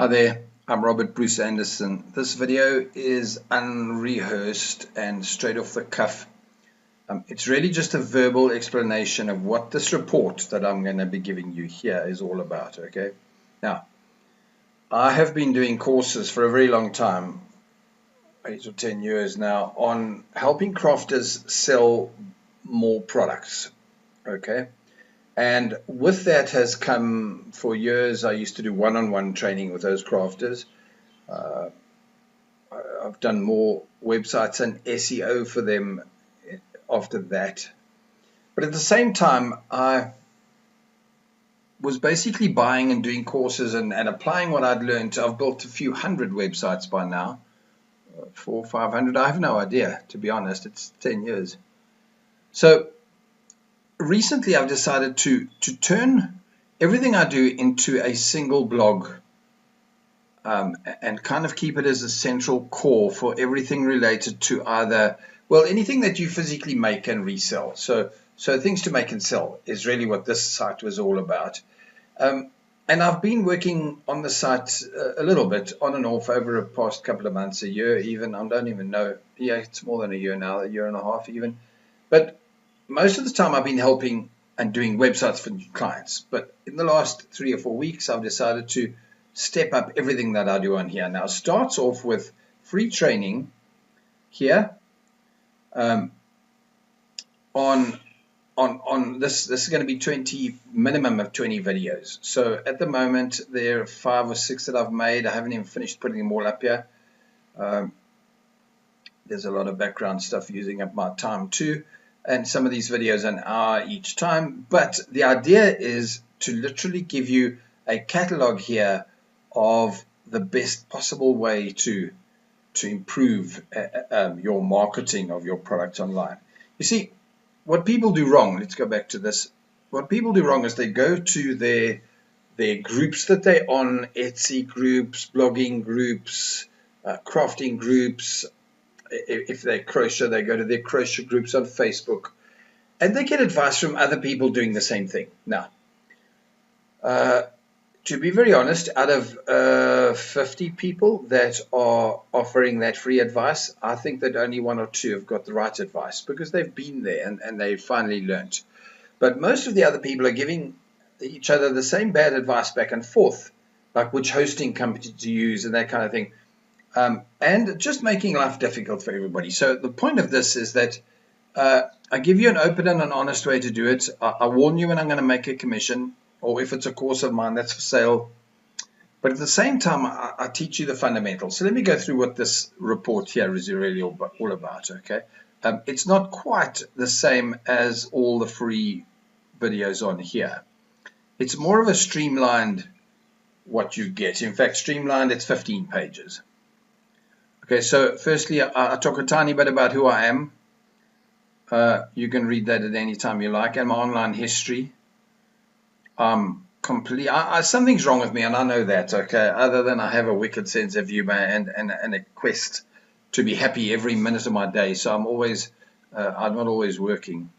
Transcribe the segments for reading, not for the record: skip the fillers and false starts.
Hi there, I'm Robert Bruce Anderson. This video is unrehearsed and straight off the cuff. It's really just a verbal explanation of what this report that I'm going to be giving you here is all about, okay? Now, I have been doing courses for a very long time, 8 or 10 years now, on helping crafters sell more products, okay? And with that has come, for years, I used to do one-on-one training with those crafters. I've done more websites and SEO for them after that. But at the same time, I was basically buying and doing courses and applying what I'd learned. I've built a few hundred websites by now, 400 or 500. I have no idea, to be honest. It's 10 years. So recently I've decided to turn everything I do into a single blog and kind of keep it as a central core for everything related to either, well, anything that you physically make and resell. So things to make and sell is really what this site was all about. And I've been working on the site a little bit on and off over the past couple of months, a year even. I don't even know. Yeah, it's more than a year now, a year and a half even. But most of the time I've been helping and doing websites for clients. But in the last 3 or 4 weeks, I've decided to step up everything that I do on here. Now, it starts off with free training here on this. This is going to be minimum of 20 videos. So at the moment, there are 5 or 6 that I've made. I haven't even finished putting them all up here. There's a lot of background stuff using up my time too. And some of these videos an hour each time. But the idea is to literally give you a catalog here of the best possible way to improve your marketing of your products online. You see, what people do wrong, let's go back to this. What people do wrong is they go to their groups that they're on, Etsy groups, blogging groups, crafting groups. If they crochet, they go to their crochet groups on Facebook, and they get advice from other people doing the same thing. Now, to be very honest, out of 50 people that are offering that free advice, I think that only 1 or 2 have got the right advice because they've been there and they've finally learned. But most of the other people are giving each other the same bad advice back and forth, like which hosting company to use and that kind of thing. And just making life difficult for everybody. So the point of this is that I give you an open and an honest way to do it. I warn you when I'm going to make a commission, or if it's a course of mine that's for sale. But at the same time, I teach you the fundamentals. So let me go through what this report here is really all about, okay? It's not quite the same as all the free videos on here. It's more of a streamlined what you get. In fact, streamlined, it's 15 pages. Okay, so firstly, I talk a tiny bit about who I am. You can read that at any time you like, and my online history. Something's wrong with me, and I know that, okay, other than I have a wicked sense of humor and a quest to be happy every minute of my day. So I'm not always working.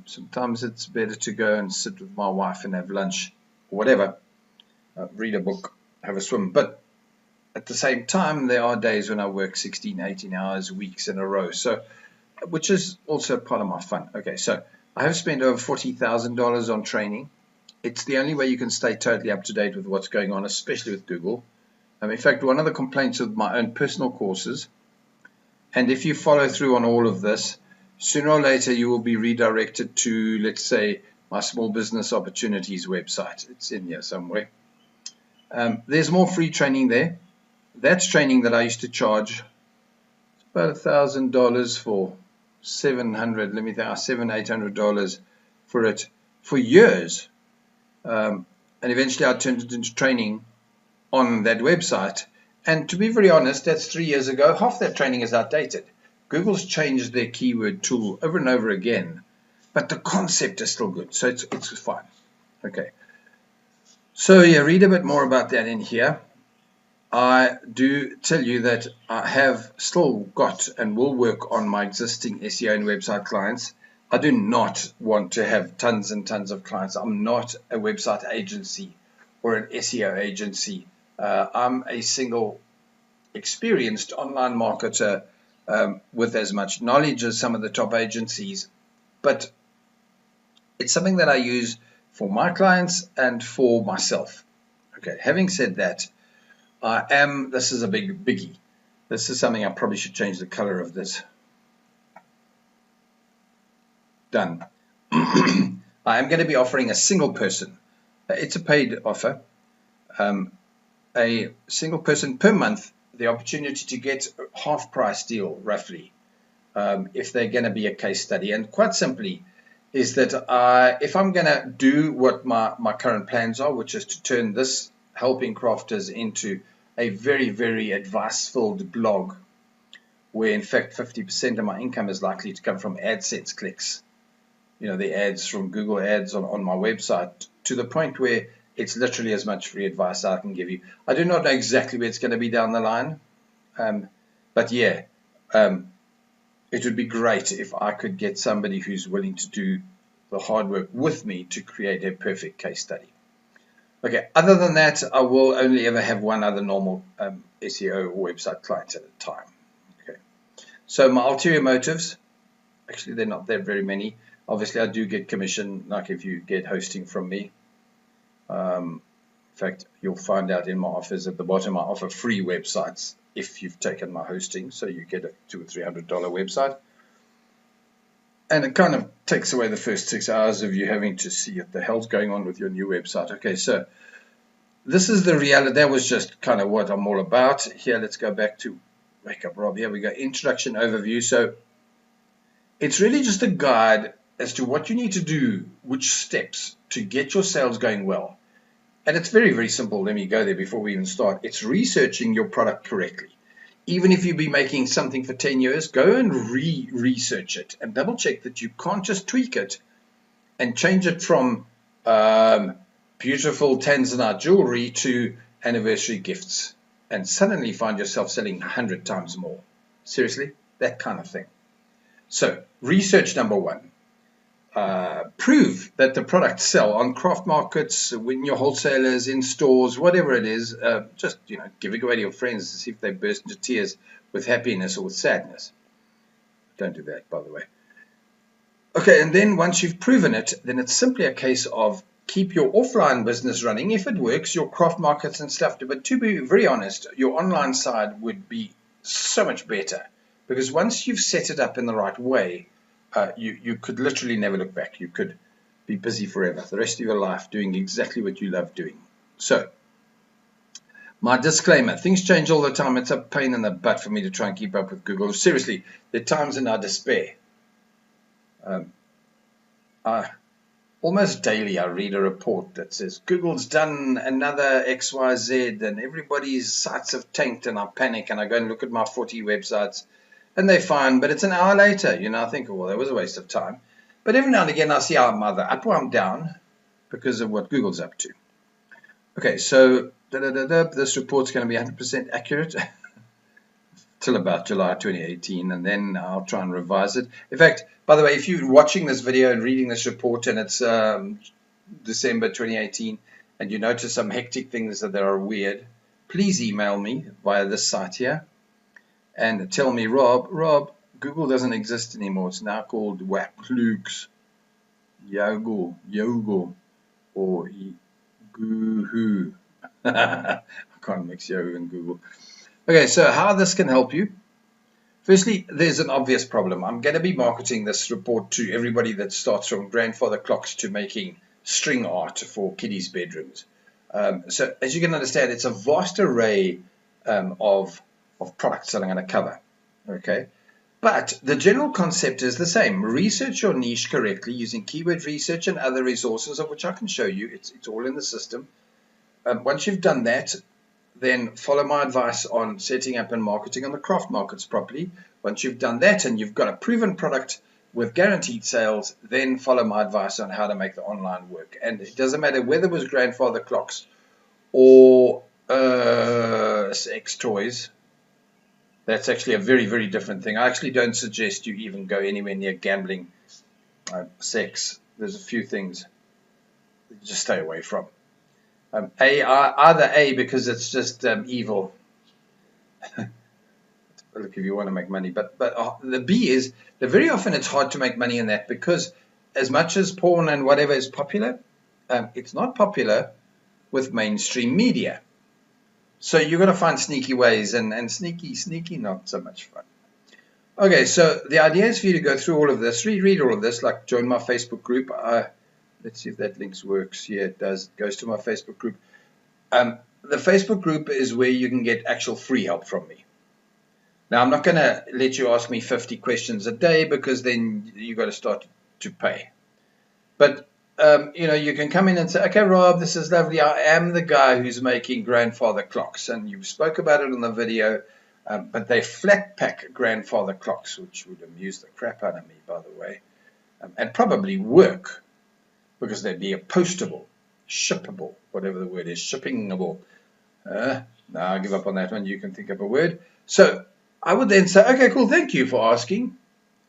Sometimes it's better to go and sit with my wife and have lunch, or whatever, read a book, have a swim. But at the same time, there are days when I work 16, 18 hours, weeks in a row, so which is also part of my fun. Okay, so I have spent over $40,000 on training. It's the only way you can stay totally up to date with what's going on, especially with Google. In fact, one of the complaints with my own personal courses, and if you follow through on all of this, sooner or later you will be redirected to, let's say, my small business opportunities website. It's in here somewhere. There's more free training there. That's training that I used to charge about $1,000 for, $800 for it for years. And eventually I turned it into training on that website. And to be very honest, that's 3 years ago. Half that training is outdated. Google's changed their keyword tool over and over again, but the concept is still good. So it's fine. Okay. So yeah, read a bit more about that in here. I do tell you that I have still got and will work on my existing SEO and website clients. I do not want to have tons and tons of clients. I'm not a website agency or an SEO agency. I'm a single experienced online marketer with as much knowledge as some of the top agencies, but it's something that I use for my clients and for myself. Okay, having said that, this is a biggie. This is something I probably should change the color of this. Done. I am going to be offering a single person. It's a paid offer. A single person per month, the opportunity to get a half price deal, roughly, if they're going to be a case study. And quite simply, is that if I'm going to do what my current plans are, which is to turn this Helping Crafters into a very, very advice-filled blog, where in fact 50% of my income is likely to come from AdSense clicks, the ads from Google Ads on my website, to the point where it's literally as much free advice I can give you. I do not know exactly where it's going to be down the line, but yeah, it would be great if I could get somebody who's willing to do the hard work with me to create a perfect case study. Okay, other than that, I will only ever have one other normal SEO or website client at a time. Okay, so my ulterior motives, actually they're not that very many. Obviously, I do get commission, like if you get hosting from me. In fact, you'll find out in my offers at the bottom, I offer free websites if you've taken my hosting, so you get a $200 or $300 website. And it kind of takes away the first 6 hours of you having to see what the hell's going on with your new website. Okay, so this is the reality. That was just kind of what I'm all about. Here, let's go back to Wake Up Rob. Here we go, introduction overview. So it's really just a guide as to what you need to do, which steps to get your sales going well. And it's very, very simple. Let me go there before we even start. It's researching your product correctly. Even if you've been making something for 10 years, go and research it and double check that you can't just tweak it and change it from beautiful Tanzanite jewelry to anniversary gifts and suddenly find yourself selling 100 times more. Seriously, that kind of thing. So research number one. Prove that the products sell on craft markets, when your wholesalers, in stores, whatever it is. Just give it away to your friends to see if they burst into tears with happiness or with sadness. Don't do that, by the way. Okay, and then once you've proven it, then it's simply a case of keep your offline business running if it works, your craft markets and stuff. But to be very honest, your online side would be so much better, because once you've set it up in the right way, you could literally never look back. You could be busy forever, the rest of your life, doing exactly what you love doing. So, my disclaimer, things change all the time. It's a pain in the butt for me to try and keep up with Google. Seriously, there are times in our despair. Almost daily I read a report that says Google's done another XYZ and everybody's sites have tanked, and I panic and I go and look at my 40 websites. And they're fine, but it's an hour later. I think, well, that was a waste of time. But every now and again, I see I'm either up or I'm down because of what Google's up to. Okay, so this report's going to be 100% accurate till about July 2018, and then I'll try and revise it. In fact, by the way, if you're watching this video and reading this report and it's December 2018, and you notice some hectic things that are weird, please email me via this site here. And tell me, Rob, Google doesn't exist anymore. It's now called Waplooks, Yogo, or Goohoo. I can't mix Yahoo and Google. Okay, so how this can help you. Firstly, there's an obvious problem. I'm going to be marketing this report to everybody that starts from grandfather clocks to making string art for kiddies' bedrooms. So as you can understand, it's a vast array of products that I'm going to cover. Okay, but the general concept is the same. Research your niche correctly using keyword research and other resources, of which I can show you. It's all in the system. Once you've done that, then follow my advice on setting up and marketing on the craft markets properly. Once you've done that and you've got a proven product with guaranteed sales, then follow my advice on how to make the online work. And it doesn't matter whether it was grandfather clocks or sex toys. That's actually a very, very different thing. I actually don't suggest you even go anywhere near gambling, sex. There's a few things that you just stay away from. Either A, because it's just evil. Look, if you want to make money, but the B is that very often it's hard to make money in that, because as much as porn and whatever is popular, it's not popular with mainstream media. So you've got to find sneaky ways, and sneaky, not so much fun. Okay, so the idea is for you to go through all of this, read all of this, like join my Facebook group. Let's see if that link works. Yeah, it does. It goes to my Facebook group. The Facebook group is where you can get actual free help from me. Now, I'm not going to let you ask me 50 questions a day, because then you've got to start to pay. But, you can come in and say, okay, Rob, this is lovely. I am the guy who's making grandfather clocks. And you spoke about it in the video, but they flat pack grandfather clocks, which would amuse the crap out of me, by the way, and probably work, because they'd be a postable, shippable, whatever the word is, shippingable. No, I give up on that one. You can think of a word. So I would then say, okay, cool, thank you for asking.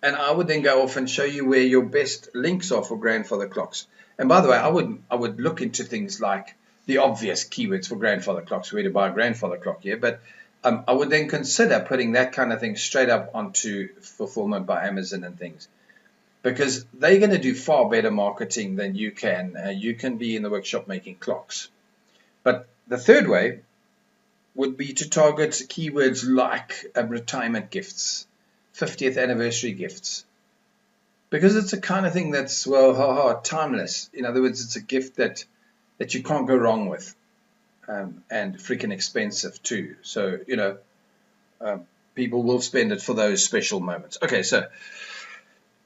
And I would then go off and show you where your best links are for grandfather clocks. And by the way, I would look into things like the obvious keywords for grandfather clocks, where to buy a grandfather clock here. But I would then consider putting that kind of thing straight up onto fulfillment by Amazon and things, because they're going to do far better marketing than you can. You can be in the workshop making clocks. But the third way would be to target keywords like retirement gifts, 50th anniversary gifts, because it's a kind of thing that's, well, timeless. In other words, it's a gift that you can't go wrong with, and freaking expensive too. So, people will spend it for those special moments. Okay, so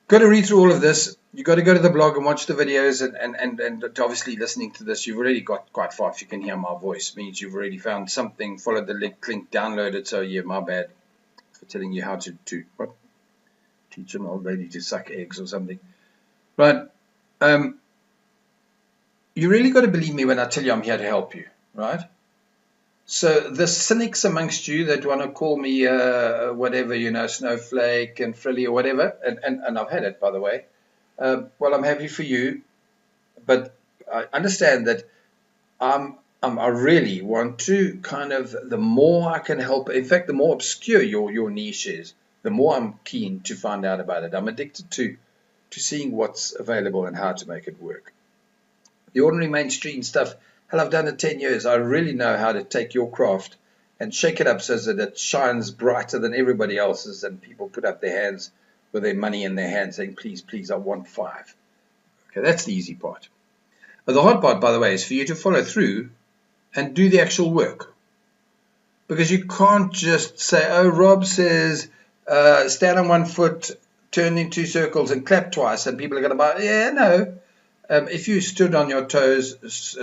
got to read through all of this. You got to go to the blog and watch the videos, and obviously listening to this, you've already got quite far. If you can hear my voice, means you've already found something, followed the link, download it. So yeah, my bad for telling you how to what? Teach an old lady to suck eggs or something. But you really got to believe me when I tell you I'm here to help you, right? So the cynics amongst you that want to call me whatever, snowflake and frilly or whatever, and I've had it, by the way. Well, I'm happy for you, but I understand that I really want to kind of, the more I can help, in fact, the more obscure your niche is, the more I'm keen to find out about it. I'm addicted to seeing what's available and how to make it work. The ordinary mainstream stuff, hell, I've done it 10 years. I really know how to take your craft and shake it up so that it shines brighter than everybody else's, and people put up their hands with their money in their hands saying, please, please, I want 5. Okay, that's the easy part. But the hard part, by the way, is for you to follow through and do the actual work. Because you can't just say, oh, Rob says, stand on one foot, turn in 2 circles and clap twice, and people are going to buy. Yeah, no. If you stood on your toes,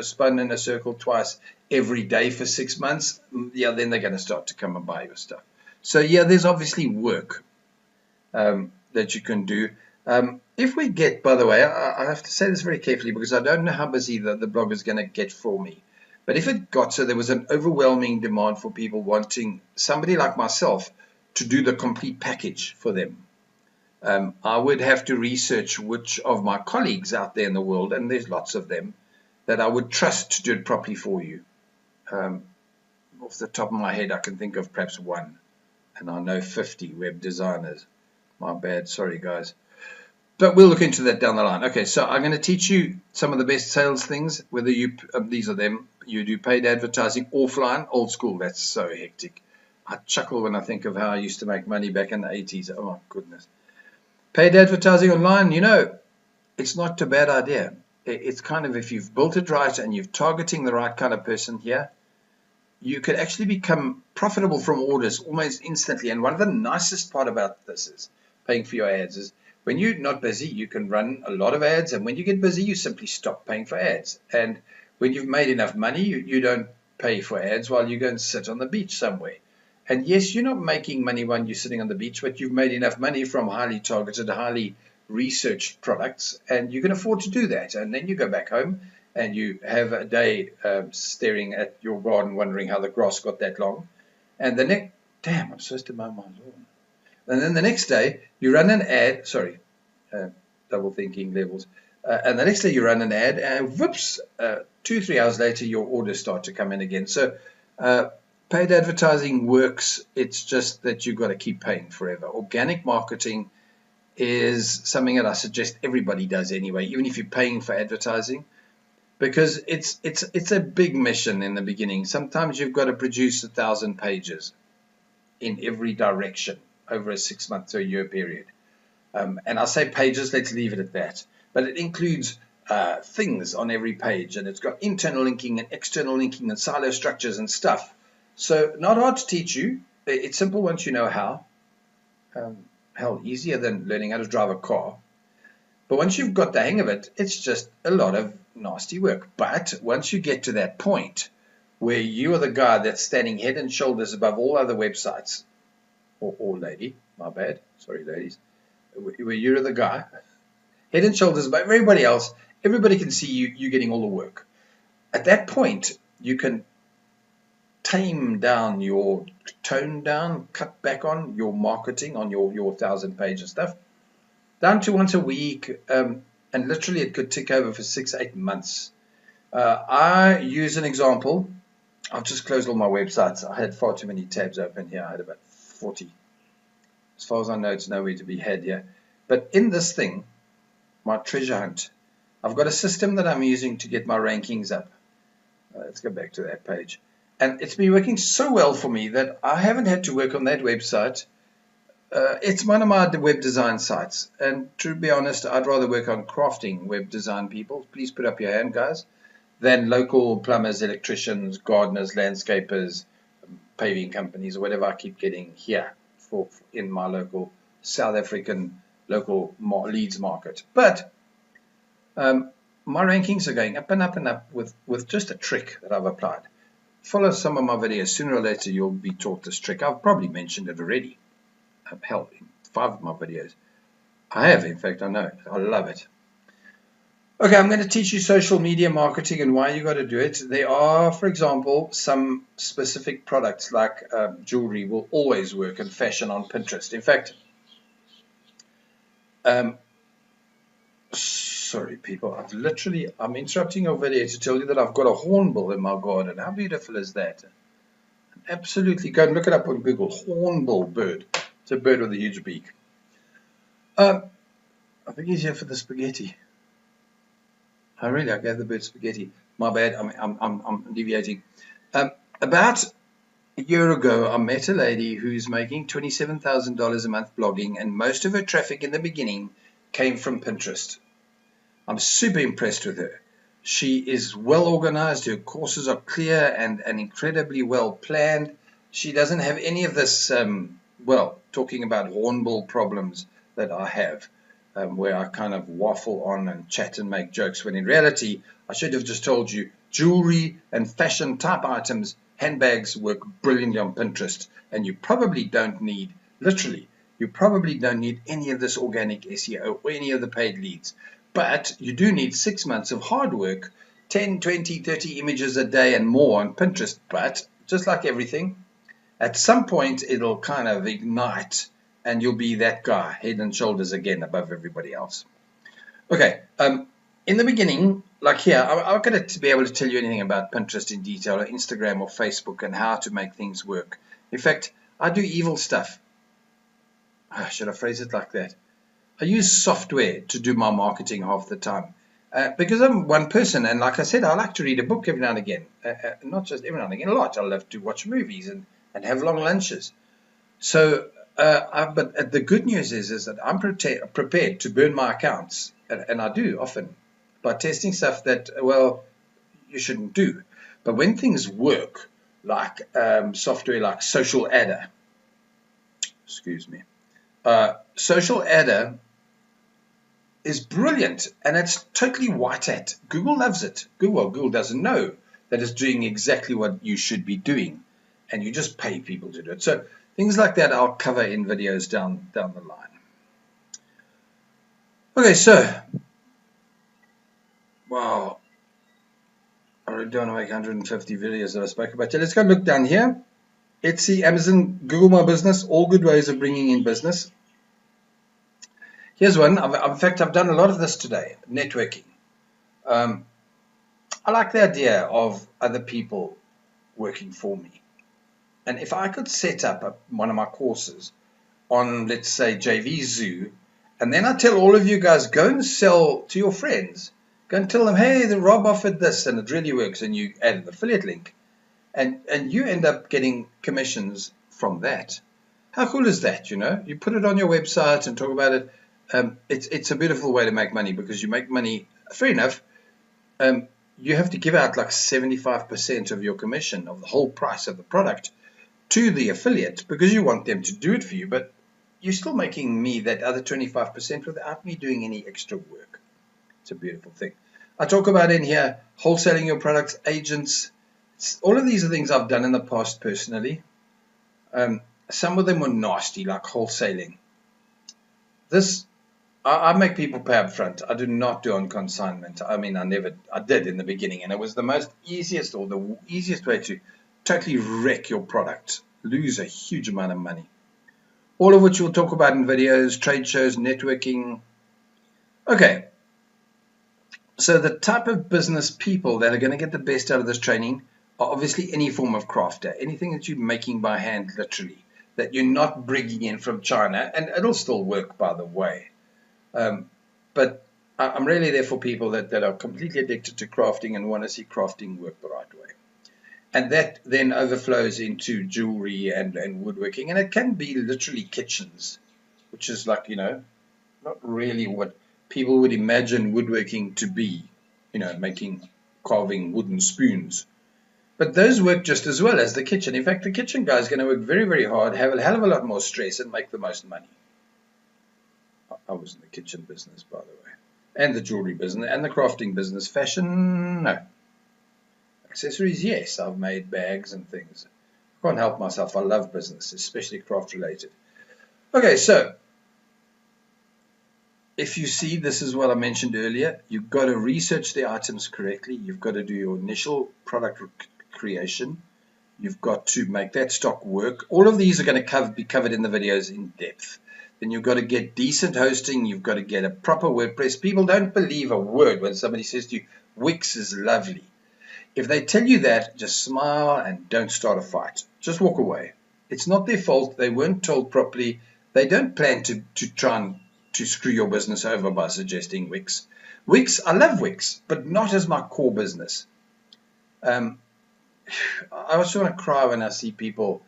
spun in a circle twice every day for 6 months, yeah, then they're going to start to come and buy your stuff. So, yeah, there's obviously work that you can do. If we get, by the way, I have to say this very carefully, because I don't know how busy the blog is going to get for me. But if it got so there was an overwhelming demand for people wanting somebody like myself to do the complete package for them, I would have to research which of my colleagues out there in the world, and there's lots of them, that I would trust to do it properly for you. Off the top of my head, I can think of perhaps 1, and I know 50 web designers. My bad, sorry guys. But we'll look into that down the line. Okay, so I'm going to teach you some of the best sales things, whether you, these are them, you do paid advertising offline, old school. That's so hectic. I chuckle when I think of how I used to make money back in the 80s. Oh, my goodness. Paid advertising online, it's not a bad idea. It's kind of, if you've built it right and you're targeting the right kind of person here, you could actually become profitable from orders almost instantly. And one of the nicest part about this is paying for your ads is, when you're not busy, you can run a lot of ads, and when you get busy, you simply stop paying for ads. And when you've made enough money, you don't pay for ads while you go and sit on the beach somewhere. And yes, you're not making money when you're sitting on the beach, but you've made enough money from highly targeted, highly researched products, and you can afford to do that. And then you go back home and you have a day staring at your garden, wondering how the grass got that long. And the next, damn, I'm supposed to mow my lawn. And then the next day, you run an ad, double thinking levels. And the next day you run an ad, and whoops, 2-3 hours later your orders start to come in again. So paid advertising works. It's just that you've got to keep paying forever. Organic marketing is something that I suggest everybody does anyway, even if you're paying for advertising, because it's a big mission in the beginning. Sometimes you've got to produce 1,000 pages in every direction over a 6-month to a year period. And I say pages, let's leave it at that. But it includes things on every page, and it's got internal linking and external linking and silo structures and stuff. So not hard to teach you. It's simple once you know how. Hell, easier than learning how to drive a car. But once you've got the hang of it, it's just a lot of nasty work. But once you get to that point where you are the guy that's standing head and shoulders above all other websites, or lady, my bad, sorry ladies, where you're the guy, head and shoulders above everybody else, everybody can see you getting all the work. At that point, you can tone down, cut back on your marketing, on your 1,000-page stuff, down to once a week, and literally it could tick over for 6-8 months. I use an example. I've just closed all my websites. I had far too many tabs open here. I had about 40. As far as I know, it's nowhere to be had here. But in this thing, my treasure hunt, I've got a system that I'm using to get my rankings up. Let's go back to that page. And it's been working so well for me that I haven't had to work on that website. It's one of my web design sites. And to be honest, I'd rather work on crafting web design people. Please put up your hand, guys. Than local plumbers, electricians, gardeners, landscapers, paving companies, or whatever I keep getting here in my local South African local Leeds market. But my rankings are going up and up and up with just a trick that I've applied. Follow some of my videos. Sooner or later, you'll be taught this trick. I've probably mentioned it already. Hell, in 5 of my videos. I have, in fact, I know it. I love it. Okay, I'm going to teach you social media marketing and why you got to do it. There are, for example, some specific products like jewelry will always work and fashion on Pinterest. In fact, sorry people, I'm interrupting your video to tell you that I've got a hornbill in my garden. How beautiful is that? Absolutely, go and look it up on Google. Hornbill bird. It's a bird with a huge beak. I think he's here for the spaghetti. I gave the bird spaghetti. My bad, I'm deviating. About a year ago, I met a lady who's making $27,000 a month blogging, and most of her traffic in the beginning came from Pinterest. I'm super impressed with her. She is well organized, her courses are clear and incredibly well planned. She doesn't have any of this, talking about hornbill problems that I have. Where I kind of waffle on and chat and make jokes, when in reality, I should have just told you jewelry and fashion type items, handbags work brilliantly on Pinterest, and you probably don't need, you probably don't need any of this organic SEO or any of the paid leads. But you do need 6 months of hard work, 10, 20, 30 images a day and more on Pinterest. But just like everything, at some point it'll kind of ignite, and you'll be that guy, head and shoulders again above everybody else. Okay, in the beginning, like here, I'm not going to be able to tell you anything about Pinterest in detail, or Instagram or Facebook, and how to make things work. In fact, I do evil stuff. Should I phrase it like that? I use software to do my marketing half the time. Because I'm one person, and like I said, I like to read a book every now and again. Not just every now and again, a lot. I love to watch movies and have long lunches. So, but the good news is that I'm prepared to burn my accounts, and I do often, by testing stuff that, you shouldn't do. But when things work, like software like Social Adder, Social Adder is brilliant, and it's totally white hat. Google loves it. Google doesn't know that it's doing exactly what you should be doing, and you just pay people to do it. So things like that I'll cover in videos down the line. Okay, so, wow, I really don't want to make 150 videos that I spoke about. So let's go look down here. Etsy, Amazon, Google My Business, all good ways of bringing in business. Here's one. In fact, I've done a lot of this today. Networking. Um, I like the idea of other people working for me. And if I could set up one of my courses on, let's say, JV Zoo, and then I tell all of you guys, go and sell to your friends. Go and tell them, hey, the Rob offered this, and it really works, and you add an affiliate link, and you end up getting commissions from that. How cool is that? You put it on your website and talk about it. It's a beautiful way to make money, because you make money. Fair enough. You have to give out like 75% of your commission of the whole price of the product to the affiliate, because you want them to do it for you, but you're still making me that other 25% without me doing any extra work. It's a beautiful thing. I talk about in here wholesaling your products, agents. All of these are things I've done in the past personally. Some of them were nasty, like wholesaling. I make people pay up front. I do not do on consignment. I mean, I did in the beginning, and it was the easiest way to totally wreck your product, lose a huge amount of money. All of which we'll talk about in videos, trade shows, networking. Okay. So the type of business people that are going to get the best out of this training are obviously any form of crafter, anything that you're making by hand, literally, that you're not bringing in from China, and it'll still work, by the way. But I'm really there for people that are completely addicted to crafting and want to see crafting work the right way. And that then overflows into jewelry and woodworking. And it can be literally kitchens, which is like, not really what people would imagine woodworking to be, carving wooden spoons. But those work just as well as the kitchen. In fact, the kitchen guy is going to work very, very hard, have a hell of a lot more stress, and make the most money. I was in the kitchen business, by the way, and the jewelry business, and the crafting business. Fashion, no. Accessories, yes. I've made bags and things. I can't help myself. I love business, especially craft related. Okay, so if you see, this is what I mentioned earlier. You've got to research the items correctly. You've got to do your initial product creation. You've got to make that stock work. All of these are going to be covered in the videos in depth. Then you've got to get decent hosting. You've got to get a proper WordPress. People don't believe a word when somebody says to you, Wix is lovely. If they tell you that, just smile and don't start a fight. Just walk away. It's not their fault. They weren't told properly. They don't plan to try and to screw your business over by suggesting Wix. I love Wix, but not as my core business. I also want to cry when I see people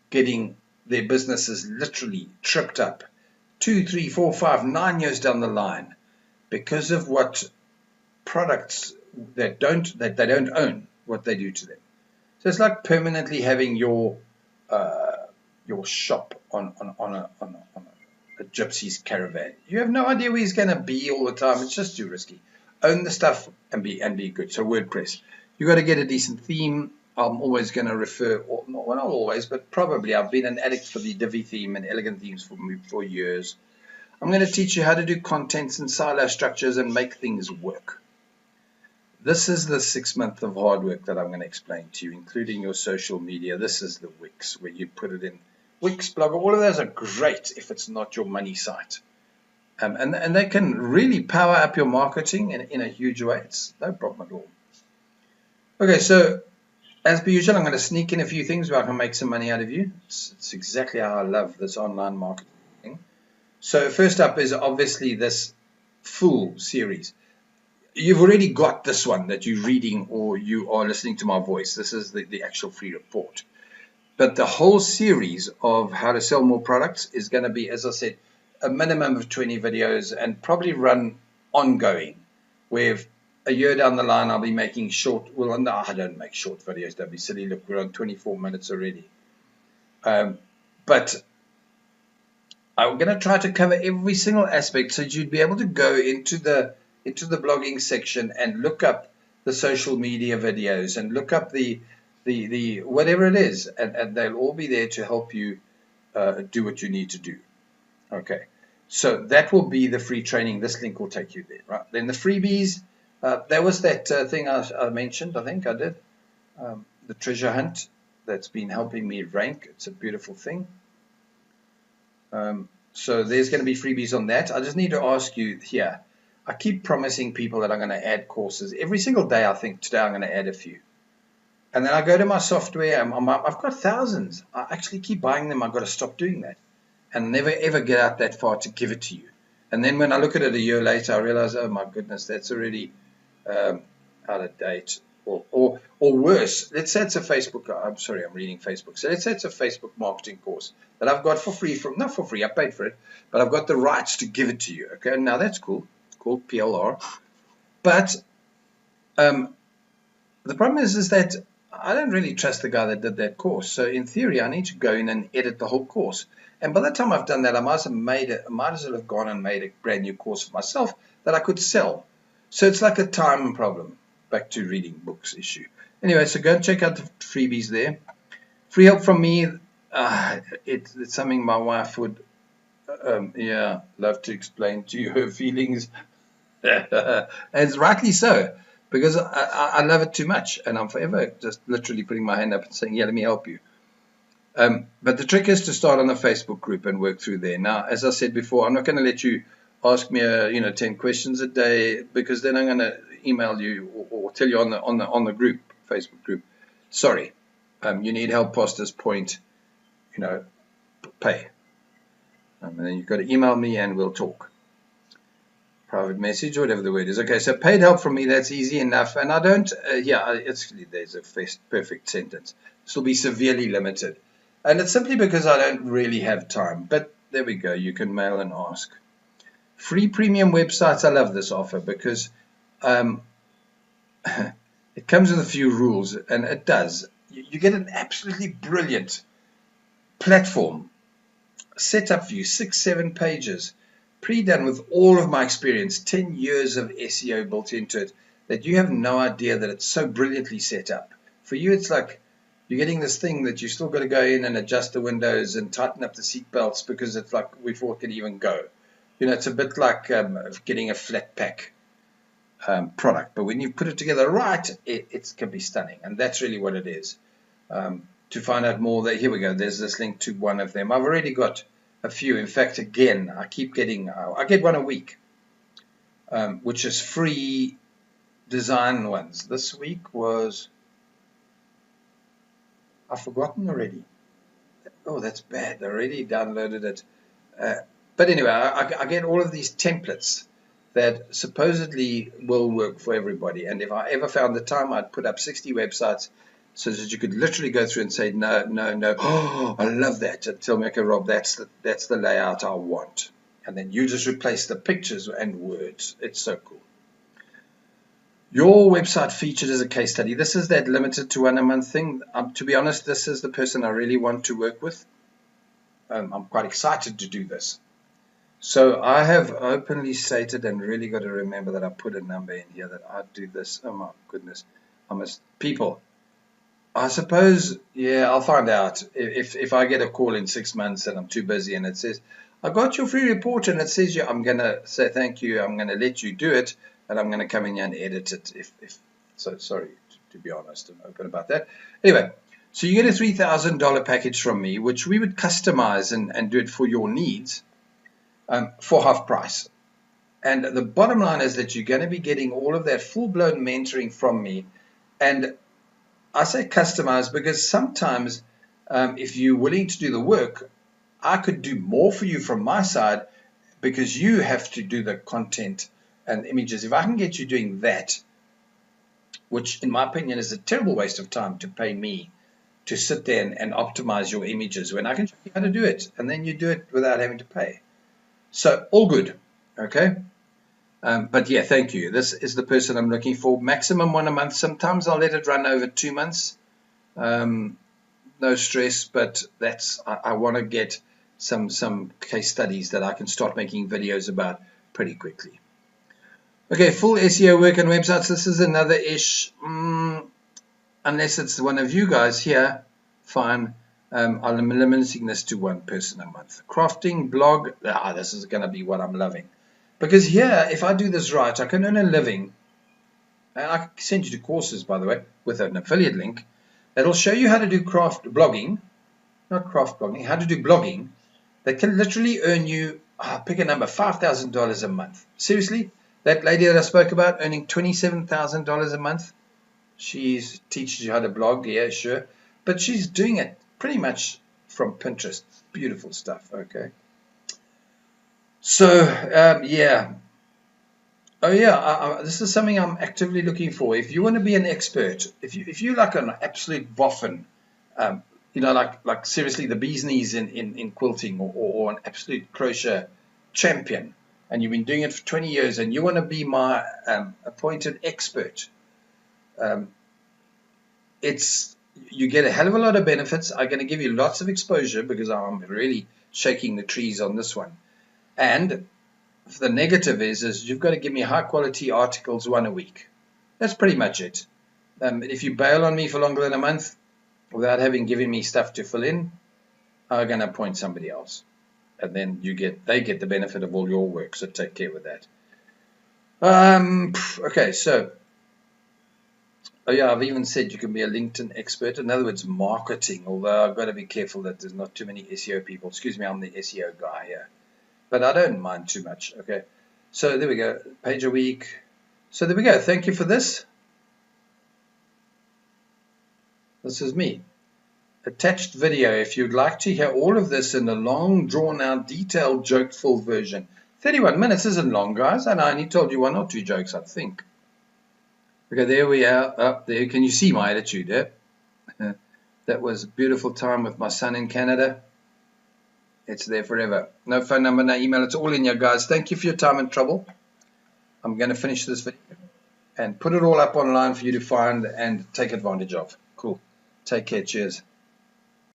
getting their businesses literally tripped up 2, 3, 4, 5, 9 years down the line because of what products that they don't own, what they do to them. So it's like permanently having your shop on a gypsy's caravan. You have no idea where he's going to be all the time. It's just too risky. Own the stuff and be good. So WordPress, you got to get a decent theme. I'm always going to refer, not always, but probably I've been an addict for the Divi theme and elegant themes for years. I'm going to teach you how to do contents and silo structures and make things work. This is the 6 months of hard work that I'm going to explain to you, including your social media. This is the Wix, where you put it in. Wix, Blogger, all of those are great if it's not your money site. And they can really power up your marketing in a huge way. It's no problem at all. Okay, so as per usual, I'm going to sneak in a few things where I can make some money out of you. It's exactly how I love this online marketing. So first up is obviously this full series. You've already got this one that you're reading or you are listening to my voice. This is the actual free report. But the whole series of how to sell more products is going to be, as I said, a minimum of 20 videos and probably run ongoing, where a year down the line I'll be making short, well, no, I don't make short videos, don't be silly. Look, we're on 24 minutes already. But I'm going to try to cover every single aspect so you'd be able to go into the blogging section and look up the social media videos and look up the whatever it is, and they'll all be there to help you do what you need to do. Okay, so that will be the free training. This link will take you there, right? Then the freebies, there was that thing I mentioned, I think I did, the treasure hunt that's been helping me rank. It's a beautiful thing. So there's going to be freebies on that. I just need to ask you here. I keep promising people that I'm going to add courses. Every single day I think, today I'm going to add a few. And then I go to my software. I've got thousands. I actually keep buying them. I've got to stop doing that. And never ever get out that far to give it to you. And then when I look at it a year later, I realize, oh my goodness, that's already out of date. Or worse, let's say it's a Facebook, I'm sorry, I'm reading Facebook. So let's say it's a Facebook marketing course that I've got for free not for free, I paid for it, but I've got the rights to give it to you. Okay, now that's cool. It's called PLR. But the problem is that I don't really trust the guy that did that course. So in theory, I need to go in and edit the whole course. And by the time I've done that, I might as well have gone and made a brand new course for myself that I could sell. So it's like a time problem. Back to reading books issue. Anyway, so go and check out the freebies there. Free help from me. It's something my wife would, love to explain to you her feelings. As rightly so, because I love it too much, and I'm forever just literally putting my hand up and saying, yeah, let me help you. But the trick is to start on the Facebook group and work through there. Now, as I said before, I'm not going to let you ask me 10 questions a day, because then I'm going to email you or tell you on the group, Facebook group, sorry, you need help past this point, pay. And then you've got to email me and we'll talk. Private message or whatever the word is. Okay, so paid help from me, that's easy enough. And I don't, there's a perfect sentence. This will be severely limited. And it's simply because I don't really have time. But there we go, you can mail and ask. Free premium websites, I love this offer because it comes with a few rules, and it does. You get an absolutely brilliant platform set up for you, 6-7 pages, pre-done with all of my experience, 10 years of SEO built into it, that you have no idea that it's so brilliantly set up. For you, it's like you're getting this thing that you still got to go in and adjust the windows and tighten up the seat belts because it's like before it can even go. It's a bit like getting a flat pack product, but when you put it together right, it can be stunning, and that's really what it is. To find out more, here we go. There's this link to one of them. I've already got a few. In fact, again, I keep getting. I get one a week, which is free design ones. This week was. I've forgotten already. Oh, that's bad. I already downloaded it. But anyway, I get all of these templates that supposedly will work for everybody. And if I ever found the time, I'd put up 60 websites so that you could literally go through and say, no, no, no. Oh, I love that. And tell me, okay, Rob, that's the layout I want. And then you just replace the pictures and words. It's so cool. Your website featured as a case study. This is that limited to one a month thing. To be honest, this is the person I really want to work with. I'm quite excited to do this. So I have openly stated, and really got to remember that I put a number in here that I do this. Oh my goodness. People, I suppose, I'll find out. If I get a call in 6 months and I'm too busy and it says, I got your free report and it says, I'm going to say thank you, I'm going to let you do it, and I'm going to come in here and edit it. So sorry, to be honest and open about that. Anyway, so you get a $3,000 package from me, which we would customize and do it for your needs. For half price. And the bottom line is that you're going to be getting all of that full-blown mentoring from me. And I say customize because sometimes if you're willing to do the work, I could do more for you from my side because you have to do the content and images. If I can get you doing that, which in my opinion is a terrible waste of time to pay me to sit there and optimize your images when I can show you how to do it, and then you do it without having to pay. So, all good, okay? But yeah, thank you. This is the person I'm looking for. Maximum one a month. Sometimes I'll let it run over 2 months. No stress, but I want to get some case studies that I can start making videos about pretty quickly. Okay, full SEO work on websites. This is another ish. Unless it's one of you guys here, fine. I'm limiting this to one person a month. Crafting, blog, this is going to be what I'm loving. Because here, if I do this right, I can earn a living. And I can send you to courses, by the way, with an affiliate link. That'll show you how to do how to do blogging, that can literally earn you, pick a number, $5,000 a month. Seriously, that lady that I spoke about earning $27,000 a month, she teaches you how to blog, yeah, sure, but she's doing it pretty much from Pinterest. Beautiful stuff, okay? So, yeah. Oh yeah, this is something I'm actively looking for. If you want to be an expert, if you like an absolute boffin, um, like seriously the bee's knees in quilting, or an absolute crochet champion, and you've been doing it for 20 years, and you want to be my appointed expert, um, it's you get a hell of a lot of benefits. I'm going to give you lots of exposure because I'm really shaking the trees on this one, and the negative is you've got to give me high quality articles, one a week. That's pretty much it. If you bail on me for longer than a month without having given me stuff to fill in, I'm going to appoint somebody else. And then they get the benefit of all your work. So take care with that. Okay, so, oh yeah, I've even said you can be a LinkedIn expert. In other words, marketing, although I've got to be careful that there's not too many SEO people. Excuse me, I'm the SEO guy here. But I don't mind too much. Okay, so there we go. Page a week. So there we go. Thank you for this. This is me. Attached video if you'd like to hear all of this in a long, drawn-out, detailed, joke-filled version. 31 minutes isn't long, guys, and I only told you one or two jokes, I think. Okay, there we are. Up there. Can you see my attitude there? That was a beautiful time with my son in Canada. It's there forever. No phone number, no email. It's all in here, guys. Thank you for your time and trouble. I'm going to finish this video and put it all up online for you to find and take advantage of. Cool. Take care. Cheers.